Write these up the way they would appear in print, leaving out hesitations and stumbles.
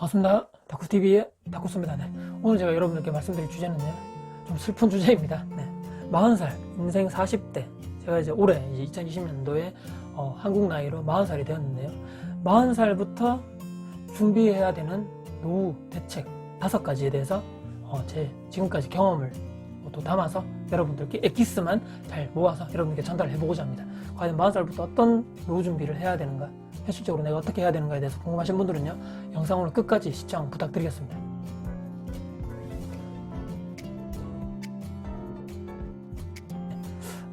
반갑습니다. 다쿠TV의 다쿠스입니다. 네. 오늘 제가 여러분들께 말씀드릴 주제는요, 좀 슬픈 주제입니다. 네. 40살, 인생 40대. 제가 이제 올해 2020년도에 한국 나이로 40살이 되었는데요. 40살부터 준비해야 되는 노후 대책 5가지에 대해서 제 지금까지 경험을 또 담아서 여러분들께 엑기스만 잘 모아서 여러분께 전달해보고자 합니다. 과연 40살부터 어떤 노후 준비를 해야 되는가, 현실적으로 내가 어떻게 해야 되는가에 대해서 궁금하신 분들은요, 영상을 끝까지 시청 부탁드리겠습니다.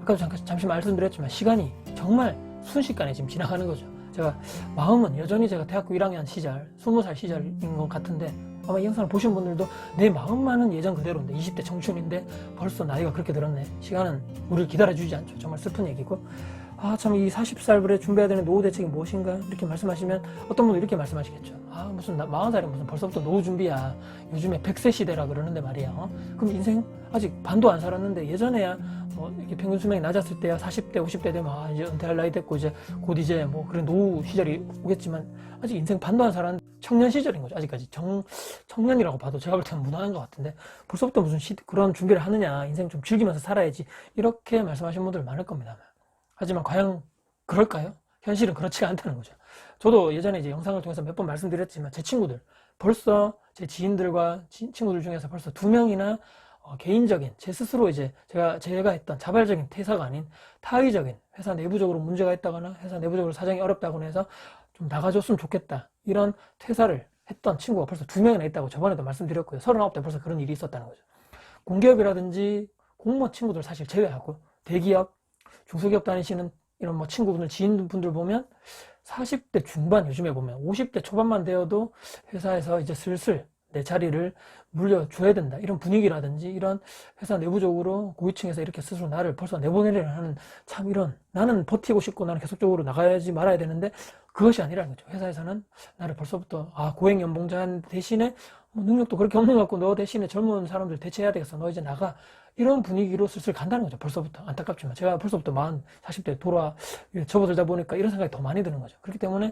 아까도 잠시 말씀드렸지만 시간이 정말 순식간에 지금 지나가는 거죠. 제가 마음은 여전히 제가 대학교 1학년 시절, 20살 시절인 것 같은데, 아마 이 영상을 보신 분들도 내 마음만은 예전 그대로인데 20대 청춘인데 벌써 나이가 그렇게 들었네. 시간은 우리를 기다려주지 않죠. 정말 슬픈 얘기고, 참 이 40살에 준비해야 되는 노후 대책이 무엇인가 이렇게 말씀하시면 어떤 분도 이렇게 말씀하시겠죠. 무슨 40살이 무슨 벌써부터 노후 준비야. 요즘에 100세 시대라 그러는데 말이야. 그럼 인생 아직 반도 안 살았는데, 예전에야 이렇게 평균 수명이 낮았을 때야 40대 50대 되면 이제 은퇴할 나이 됐고 이제 곧 이제 그런 노후 시절이 오겠지만, 아직 인생 반도 안 살았는데 청년 시절인 거죠. 아직까지 청년이라고 봐도 제가 볼 때는 무난한 것 같은데, 벌써부터 무슨 그런 준비를 하느냐, 인생 좀 즐기면서 살아야지, 이렇게 말씀하시는 분들 많을 겁니다. 하지만 과연 그럴까요? 현실은 그렇지가 않다는 거죠. 저도 예전에 이제 영상을 통해서 몇 번 말씀드렸지만, 제 친구들, 벌써 제 지인들과 친구들 중에서 벌써 2명이나 개인적인, 제 스스로 이제 제가 했던 자발적인 퇴사가 아닌 타의적인, 회사 내부적으로 문제가 있다거나 회사 내부적으로 사정이 어렵다거나 해서 좀 나가줬으면 좋겠다, 이런 퇴사를 했던 친구가 벌써 2명이나 있다고 저번에도 말씀드렸고요. 39대 벌써 그런 일이 있었다는 거죠. 공기업이라든지 공무원 친구들 사실 제외하고, 대기업, 중소기업 다니시는 이런 친구분들, 지인분들 보면 40대 중반, 요즘에 보면 50대 초반만 되어도 회사에서 이제 슬슬 내 자리를 물려줘야 된다, 이런 분위기라든지, 이런 회사 내부적으로 고위층에서 이렇게 스스로 나를 벌써 내보내려는 하는, 참 이런, 나는 버티고 싶고 나는 계속적으로 나가야지 말아야 되는데 그것이 아니라는 거죠. 회사에서는 나를 벌써부터 고액 연봉자 대신에 능력도 그렇게 없는 것 같고, 너 대신에 젊은 사람들 대체해야 되겠어, 너 이제 나가, 이런 분위기로 슬슬 간다는 거죠. 벌써부터. 안타깝지만 제가 벌써부터 40대 접어들다 보니까 이런 생각이 더 많이 드는 거죠. 그렇기 때문에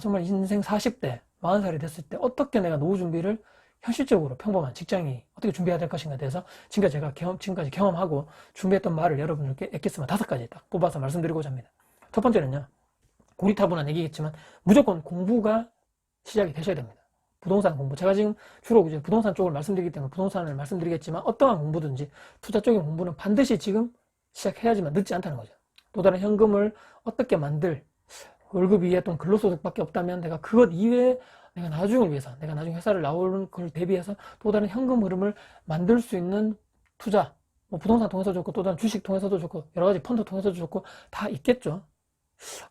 정말 인생 40대 40살이 됐을 때 어떻게 내가 노후 준비를 현실적으로, 평범한 직장이 어떻게 준비해야 될 것인가에 대해서 지금까지 경험하고 준비했던 말을 여러분들께 엑기스만 5가지 딱 뽑아서 말씀드리고자 합니다. 첫 번째는요, 고리타분한 얘기겠지만 무조건 공부가 시작이 되셔야 됩니다. 부동산 공부. 제가 지금 주로 이제 부동산 쪽을 말씀드리기 때문에 부동산을 말씀드리겠지만, 어떠한 공부든지 투자 쪽인 공부는 반드시 지금 시작해야지만 늦지 않다는 거죠. 또 다른 현금을 어떻게 월급 이외에 또 근로소득밖에 없다면 내가 그것 이외에 내가 나중을 위해서, 내가 나중에 회사를 나오는 걸 대비해서 또 다른 현금 흐름을 만들 수 있는 투자, 부동산 통해서 좋고, 또 다른 주식 통해서도 좋고, 여러 가지 펀드 통해서도 좋고 다 있겠죠.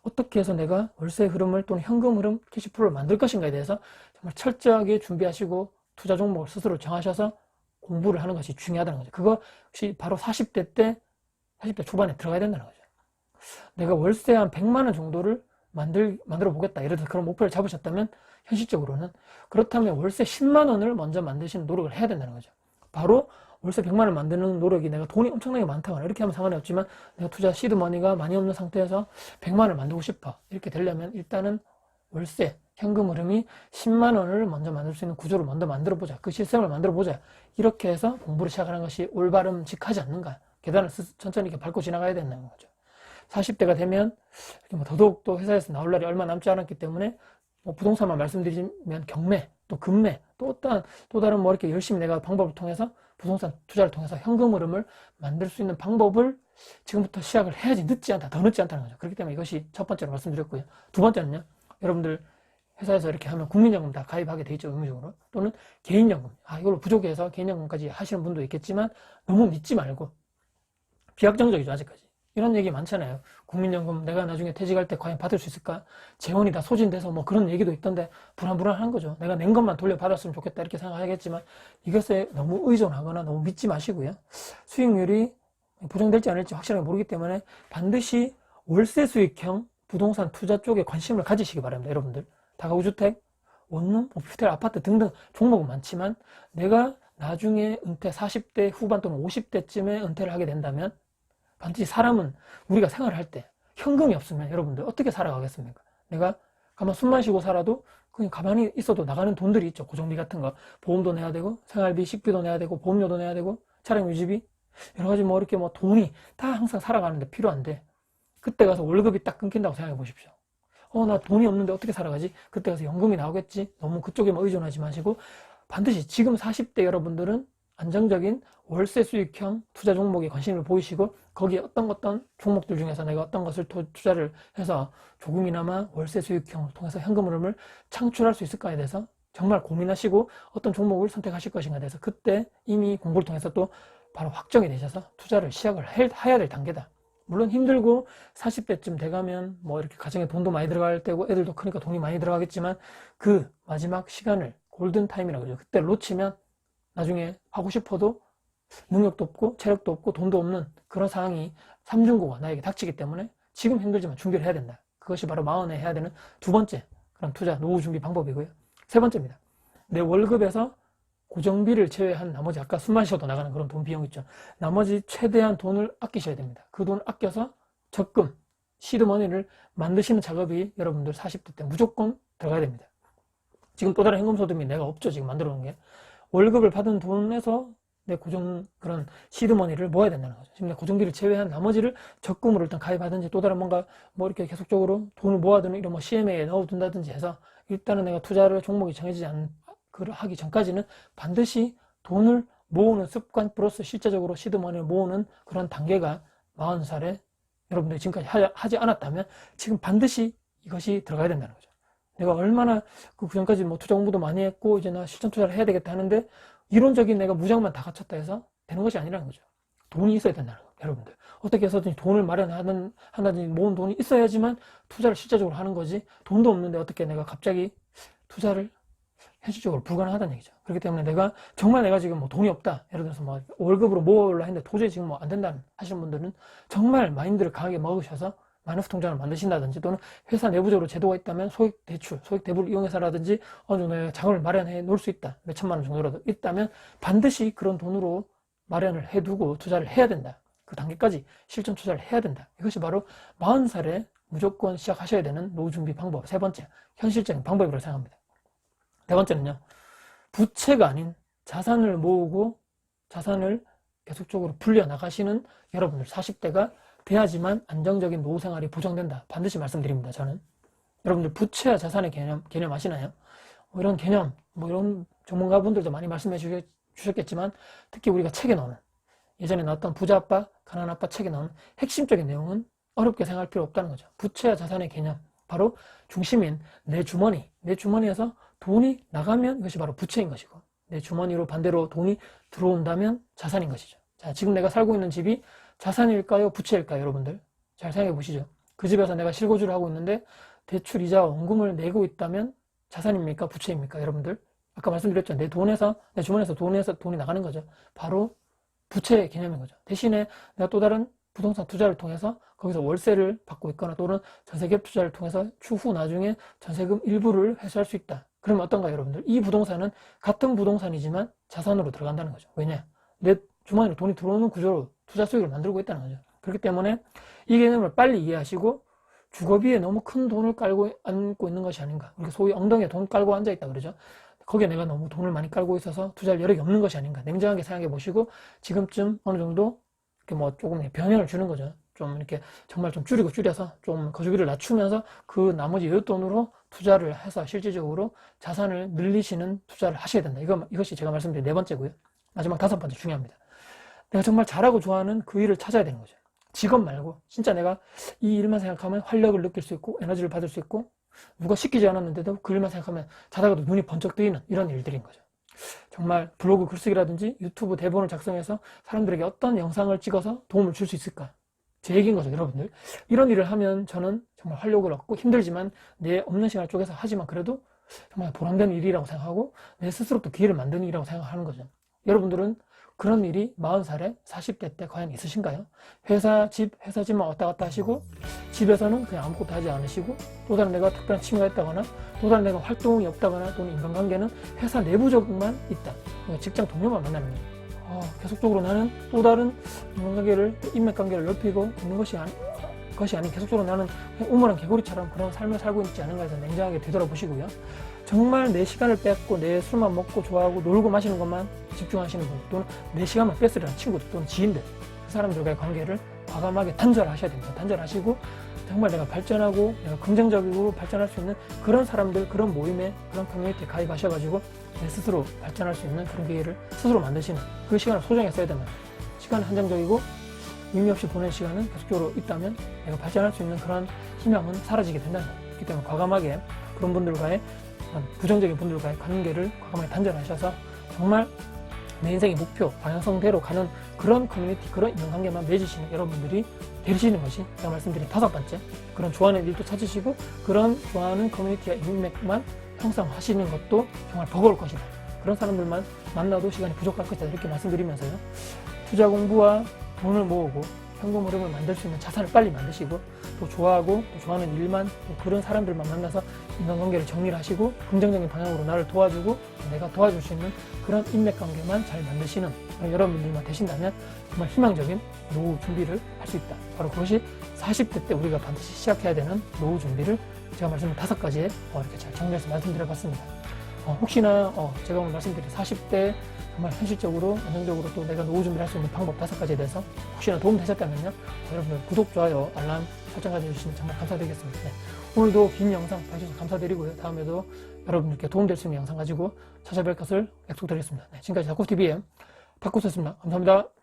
어떻게 해서 내가 월세 흐름을 또는 현금 흐름, 캐시플로우를 만들 것인가에 대해서 정말 철저하게 준비하시고 투자 종목을 스스로 정하셔서 공부를 하는 것이 중요하다는 거죠. 그것이 바로 40대 초반에 들어가야 된다는 거죠. 내가 월세 한 100만 원 정도를 만들어 보겠다, 예를 들어서 그런 목표를 잡으셨다면, 현실적으로는 그렇다면 월세 10만 원을 먼저 만드시는 노력을 해야 된다는 거죠. 바로 월세 100만 원 만드는 노력이, 내가 돈이 엄청나게 많다거나 이렇게 하면 상관이 없지만, 내가 투자 시드머니가 많이 없는 상태에서 100만 원을 만들고 싶어, 이렇게 되려면 일단은 월세, 현금 흐름이 10만 원을 먼저 만들 수 있는 구조를 먼저 만들어보자, 그 시스템을 만들어보자, 이렇게 해서 공부를 시작하는 것이 올바름직하지 않는가. 계단을 천천히 이렇게 밟고 지나가야 된다는 거죠. 40대가 되면 더더욱 또 회사에서 나올 날이 얼마 남지 않았기 때문에, 부동산만 말씀드리면 경매, 또 금매, 또 다른 이렇게 열심히 내가 방법을 통해서, 부동산 투자를 통해서 현금 흐름을 만들 수 있는 방법을 지금부터 시작을 해야지, 늦지 않다, 더 늦지 않다는 거죠. 그렇기 때문에 이것이 첫 번째로 말씀드렸고요. 두 번째는요, 여러분들 회사에서 이렇게 하면 국민연금 다 가입하게 돼 있죠, 의무적으로. 또는 개인연금, 이걸로 부족해서 개인연금까지 하시는 분도 있겠지만, 너무 믿지 말고, 비확정적이죠, 아직까지. 이런 얘기 많잖아요. 국민연금 내가 나중에 퇴직할 때 과연 받을 수 있을까? 재원이 다 소진돼서 그런 얘기도 있던데, 불안불안한 거죠. 내가 낸 것만 돌려받았으면 좋겠다, 이렇게 생각하겠지만, 이것에 너무 의존하거나 너무 믿지 마시고요. 수익률이 보장될지 않을지 확실하게 모르기 때문에 반드시 월세 수익형 부동산 투자 쪽에 관심을 가지시기 바랍니다. 여러분들, 다가구주택, 원룸, 오피스텔, 아파트 등등 종목은 많지만, 내가 나중에 은퇴 40대 후반 또는 50대쯤에 은퇴를 하게 된다면, 반드시 사람은 우리가 생활을 할 때 현금이 없으면 여러분들 어떻게 살아가겠습니까? 내가 가만 숨만 쉬고 살아도 그냥 가만히 있어도 나가는 돈들이 있죠. 고정비 같은 거. 보험도 내야 되고, 생활비, 식비도 내야 되고, 보험료도 내야 되고, 차량 유지비, 여러 가지 뭐 이렇게 뭐 돈이 다 항상 살아가는데 필요한데, 그때 가서 월급이 딱 끊긴다고 생각해 보십시오. 나 돈이 없는데 어떻게 살아가지? 그때 가서 연금이 나오겠지? 너무 그쪽에만 의존하지 마시고, 반드시 지금 40대 여러분들은 안정적인 월세 수익형 투자 종목에 관심을 보이시고, 거기에 어떤 종목들 중에서 내가 어떤 것을 투자를 해서 조금이나마 월세 수익형을 통해서 현금 흐름을 창출할 수 있을까에 대해서 정말 고민하시고 어떤 종목을 선택하실 것인가에 대해서 그때 이미 공부를 통해서 또 바로 확정이 되셔서 투자를 시작을 해야 될 단계다. 물론 힘들고 40대쯤 돼가면 뭐 이렇게 가정에 돈도 많이 들어갈 때고 애들도 크니까 돈이 많이 들어가겠지만 그 마지막 시간을 골든타임이라고 그러죠. 그때 놓치면 나중에 하고 싶어도 능력도 없고 체력도 없고 돈도 없는 그런 상황이 삼중고가 나에게 닥치기 때문에 지금 힘들지만 준비를 해야 된다. 그것이 바로 마흔에 해야 되는 두 번째 그런 투자 노후 준비 방법이고요. 세 번째입니다. 내 월급에서 고정비를 제외한 나머지 아까 숨만 쉬어도 나가는 그런 돈 비용 있죠. 나머지 최대한 돈을 아끼셔야 됩니다. 그 돈을 아껴서 적금, 시드머니를 만드시는 작업이 여러분들 40대 때 무조건 들어가야 됩니다. 지금 또 다른 현금소득이 내가 없죠. 지금 만들어 놓은 게. 월급을 받은 돈에서 내 고정 그런 시드머니를 모아야 된다는 거죠. 지금 내 고정비를 제외한 나머지를 적금으로 일단 가입하든지 또 다른 뭔가 뭐 이렇게 계속적으로 돈을 모아두는 이런 뭐 CMA에 넣어둔다든지 해서 일단은 내가 투자를 종목이 정해지지 하기 전까지는 반드시 돈을 모으는 습관 플러스 실제적으로 시드머니를 모으는 그런 단계가 40살에 여러분들이 지금까지 하지 않았다면 지금 반드시 이것이 들어가야 된다는 거죠. 내가 얼마나 그 전까지 뭐 투자 공부도 많이 했고 이제 나 실전 투자를 해야 되겠다 하는데 이론적인 내가 무장만 다 갖췄다 해서 되는 것이 아니라는 거죠. 돈이 있어야 된다는 거예요. 여러분들 어떻게 해서든지 돈을 마련한다든지 모은 돈이 있어야지만 투자를 실제적으로 하는 거지 돈도 없는데 어떻게 내가 갑자기 투자를 현실적으로 불가능하다는 얘기죠. 그렇기 때문에 정말 내가 지금 뭐 돈이 없다. 예를 들어서 뭐 월급으로 모으려 했는데 도저히 지금 뭐 안 된다 하시는 분들은 정말 마인드를 강하게 먹으셔서 마이너스 통장을 만드신다든지 또는 회사 내부적으로 제도가 있다면 소액 대출, 소액 대부를 이용해서라든지 어느 정도 내가 자금을 마련해 놓을 수 있다. 몇 천만 원 정도라도 있다면 반드시 그런 돈으로 마련을 해두고 투자를 해야 된다. 그 단계까지 실전 투자를 해야 된다. 이것이 바로 40살에 무조건 시작하셔야 되는 노후 준비 방법 세 번째 현실적인 방법이라고 생각합니다. 네 번째는요. 부채가 아닌 자산을 모으고 자산을 계속적으로 불려나가시는 여러분들 40대가 돼야지만 안정적인 노후 생활이 보장된다. 반드시 말씀드립니다. 저는. 여러분들 부채와 자산의 개념 아시나요? 뭐 이런 개념, 뭐 이런 전문가분들도 많이 말씀해 주셨겠지만 특히 우리가 책에 나오는 예전에 나왔던 부자 아빠, 가난 아빠 책에 나오는 핵심적인 내용은 어렵게 생각할 필요 없다는 거죠. 부채와 자산의 개념. 바로 중심인 내 주머니에서 돈이 나가면 이것이 바로 부채인 것이고 내 주머니로 반대로 돈이 들어온다면 자산인 것이죠. 자, 지금 내가 살고 있는 집이 자산일까요? 부채일까요? 여러분들 잘 생각해 보시죠. 그 집에서 내가 실거주를 하고 있는데 대출 이자와 원금을 내고 있다면 자산입니까? 부채입니까? 여러분들 아까 말씀드렸죠. 내 주머니에서 돈이 나가는 거죠. 바로 부채의 개념인 거죠. 대신에 내가 또 다른 부동산 투자를 통해서 거기서 월세를 받고 있거나 또는 전세갭 투자를 통해서 추후 나중에 전세금 일부를 회수할 수 있다. 그러면 어떤가요, 여러분들? 이 부동산은 같은 부동산이지만 자산으로 들어간다는 거죠. 왜냐? 내 주머니로 돈이 들어오는 구조로 투자 수익을 만들고 있다는 거죠. 그렇기 때문에 이 개념을 빨리 이해하시고 주거비에 너무 큰 돈을 깔고 앉고 있는 것이 아닌가. 우리가 소위 엉덩이에 돈 깔고 앉아있다 그러죠. 거기에 내가 너무 돈을 많이 깔고 있어서 투자할 여력이 없는 것이 아닌가. 냉정하게 생각해 보시고 지금쯤 어느 정도 이렇게 뭐 조금 변형을 주는 거죠. 좀 이렇게 정말 좀 줄여서 좀 거주비를 낮추면서 그 나머지 여윳돈으로 투자를 해서 실질적으로 자산을 늘리시는 투자를 하셔야 된다. 이것이 제가 말씀드린 네 번째고요. 마지막 다섯 번째 중요합니다. 내가 정말 잘하고 좋아하는 그 일을 찾아야 되는 거죠. 직업 말고 진짜 내가 이 일만 생각하면 활력을 느낄 수 있고 에너지를 받을 수 있고 누가 시키지 않았는데도 그 일만 생각하면 자다가도 눈이 번쩍 뜨이는 이런 일들인 거죠. 정말 블로그 글쓰기라든지 유튜브 대본을 작성해서 사람들에게 어떤 영상을 찍어서 도움을 줄 수 있을까? 제 얘기인 거죠, 여러분들. 이런 일을 하면 저는 정말 활력을 얻고 힘들지만 내 없는 시간을 쪼개서 하지만 그래도 정말 보람된 일이라고 생각하고 내 스스로 또 기회를 만드는 일이라고 생각하는 거죠. 여러분들은 그런 일이 40살에 40대 때 과연 있으신가요? 회사 집만 왔다 갔다 하시고 집에서는 그냥 아무것도 하지 않으시고 또 다른 내가 특별한 취미가 있다거나 또 다른 내가 활동이 없다거나 또는 인간관계는 회사 내부적만 있다. 직장 동료만 만나는 거예요. 계속적으로 나는 또 다른 인간관계를 인맥관계를 넓히고 있는 것이 것이 아닌 계속적으로 나는 우물한 개구리처럼 그런 삶을 살고 있지 않은가 해서 냉정하게 되돌아보시고요. 정말 내 시간을 뺏고 내 술만 먹고 좋아하고 놀고 마시는 것만 집중하시는 분, 또는 내 시간만 뺏으려는 친구들 또는 지인들, 그 사람들과의 관계를 과감하게 단절하셔야 됩니다. 단절하시고 정말 내가 발전하고 내가 긍정적으로 발전할 수 있는 그런 사람들, 그런 모임에, 그런 커뮤니티에 가입하셔가지고 내 스스로 발전할 수 있는 그런 기회를 스스로 만드시는, 그 시간을 소중히 써야 된다. 시간은 한정적이고 의미 없이 보낸 시간은 계속적으로 있다면 내가 발전할 수 있는 그런 희망은 사라지게 된다. 그렇기 때문에 과감하게 그런 분들과의 부정적인 분들과의 관계를 과감하게 단절하셔서 정말 내 인생의 목표, 방향성대로 가는 그런 커뮤니티, 그런 인간관계만 맺으시는 여러분들이 되시는 것이 제가 말씀드린 5번째, 그런 좋아하는 일도 찾으시고 그런 좋아하는 커뮤니티와 인맥만 형성하시는 것도 정말 버거울 것이다. 그런 사람들만 만나도 시간이 부족할 것이다. 이렇게 말씀드리면서요, 투자 공부와 돈을 모으고 현금 흐름을 만들 수 있는 자산을 빨리 만드시고, 또 좋아하고 또 좋아하는 일만, 또 그런 사람들만 만나서 인간관계를 정리를 하시고 긍정적인 방향으로 나를 도와주고 내가 도와줄 수 있는 그런 인맥관계만 잘 만드시는 여러분들만 되신다면 정말 희망적인 노후 준비를 할 수 있다. 바로 그것이 40대 때 우리가 반드시 시작해야 되는 노후 준비를 제가 말씀드린 5가지에 이렇게 잘 정리해서 말씀드려봤습니다. 혹시나 제가 오늘 말씀드린 40대 정말 현실적으로, 안정적으로 또 내가 노후 준비를 할 수 있는 방법 5가지에 대해서 혹시나 도움 되셨다면요, 여러분들 구독, 좋아요, 알람 설정까지 해주시면 정말 감사드리겠습니다. 네. 오늘도 긴 영상 봐주셔서 감사드리고요. 다음에도 여러분들께 도움될 수 있는 영상 가지고 찾아뵐 것을 약속드리겠습니다. 네, 지금까지 닥코TV의 박코스였습니다. 감사합니다.